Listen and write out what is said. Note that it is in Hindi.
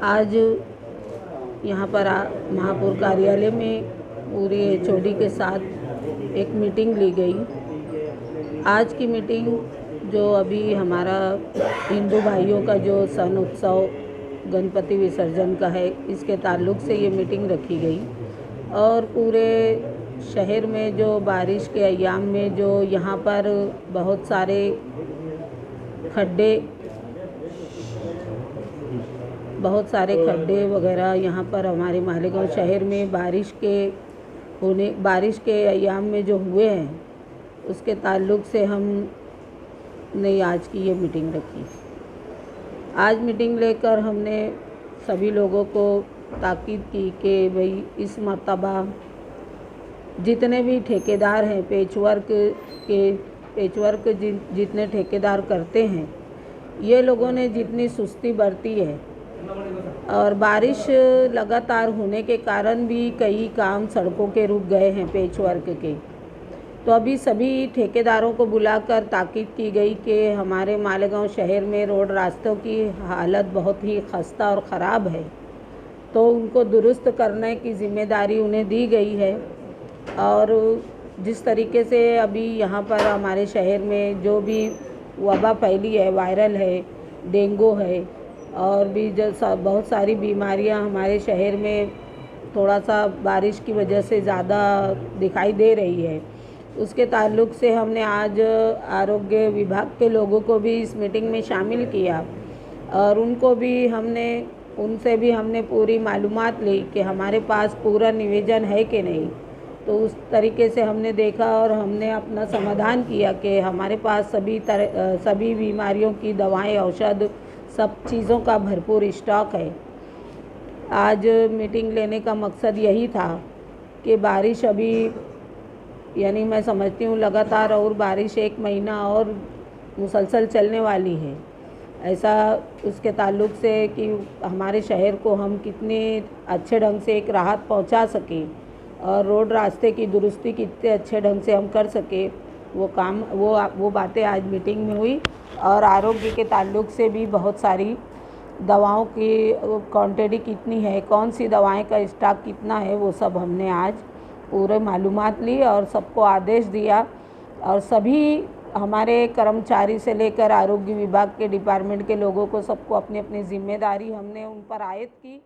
आज यहाँ पर महापौर कार्यालय में पूरे एचओडी के साथ एक मीटिंग ली गई। आज की मीटिंग जो अभी हमारा हिंदू भाइयों का जो सन उत्सव गणपति विसर्जन का है, इसके ताल्लुक़ से ये मीटिंग रखी गई। और पूरे शहर में जो बारिश के अय्याम में जो यहाँ पर बहुत सारे खड्डे वगैरह यहाँ पर हमारे मालेगांव शहर में बारिश के अय्याम में जो हुए हैं, उसके ताल्लुक़ से हमने आज की ये मीटिंग रखी। आज मीटिंग लेकर हमने सभी लोगों को ताकीद की कि भाई इस मर्तबा जितने भी ठेकेदार हैं, पेचवर्क जितने ठेकेदार करते हैं, ये लोगों ने जितनी सुस्ती बरती है और बारिश लगातार होने के कारण भी कई काम सड़कों के रुक गए हैं पेचवर्क के। तो अभी सभी ठेकेदारों को बुलाकर ताकीद की गई कि हमारे मालेगांव शहर में रोड रास्तों की हालत बहुत ही खस्ता और ख़राब है, तो उनको दुरुस्त करने की ज़िम्मेदारी उन्हें दी गई है। और जिस तरीके से अभी यहाँ पर हमारे शहर में जो भी वबा फैली है, वायरल है, डेंगू है और भी बहुत सारी बीमारियाँ हमारे शहर में थोड़ा सा बारिश की वजह से ज़्यादा दिखाई दे रही है, उसके ताल्लुक़ से हमने आज आरोग्य विभाग के लोगों को भी इस मीटिंग में शामिल किया और उनसे भी हमने पूरी मालूमात ली कि हमारे पास पूरा निवेदन है कि नहीं। तो उस तरीके से हमने देखा और हमने अपना समाधान किया कि हमारे पास सभी बीमारियों की दवाएं, औषध, सब चीज़ों का भरपूर स्टॉक है। आज मीटिंग लेने का मकसद यही था कि बारिश अभी यानी मैं समझती हूँ लगातार और बारिश 1 महीना और मुसलसल चलने वाली है। ऐसा उसके ताल्लुक़ से कि हमारे शहर को हम कितने अच्छे ढंग से एक राहत पहुँचा सकें और रोड रास्ते की दुरुस्ती कितने अच्छे ढंग से हम कर सके, वो बातें आज मीटिंग में हुई। और आरोग्य के ताल्लुक़ से भी बहुत सारी दवाओं की क्वांटिटी कितनी है, कौन सी दवाएं का स्टॉक कितना है, वो सब हमने आज पूरे मालूमात ली और सबको आदेश दिया। और सभी हमारे कर्मचारी से लेकर आरोग्य विभाग के डिपार्टमेंट के लोगों को सबको अपनी अपनी जिम्मेदारी हमने उन पर आयद की।